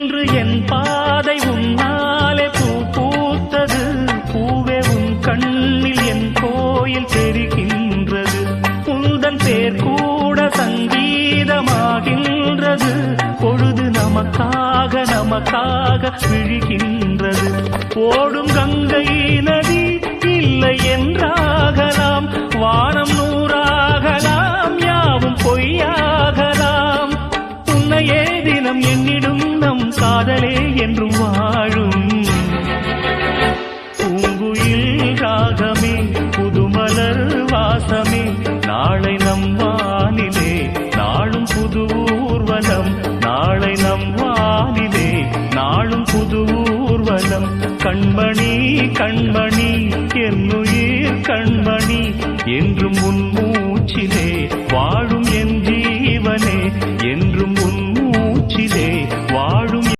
இன்று என் பாதை உன்னாலே பூ பூத்தது. பூவே உன் கண்ணில் என் கோயில் தெரிகின்றது. உந்தன் பேர் கூட சங்கீதமாகின்றது. பொழுது நமக்காக நமக்காக விழுகின்றது. ஓடும் கங்கை நதி இல்லை என்றாகலாம். வானம் நூறாகலாம், யாவும் பொய்யாகலாம். உன்னையே தினம் என்னிடும் நம் காதலே என்றும் வாழும். பூங்குயில் ராகமே, புதுமலர் வாசமே, நாளை நம் வானிலே நாளும் புது ஊர்வலம். நாளை நம் வானிலே நாளும் புது ஊர்வலம். கண்மணி கண்மணி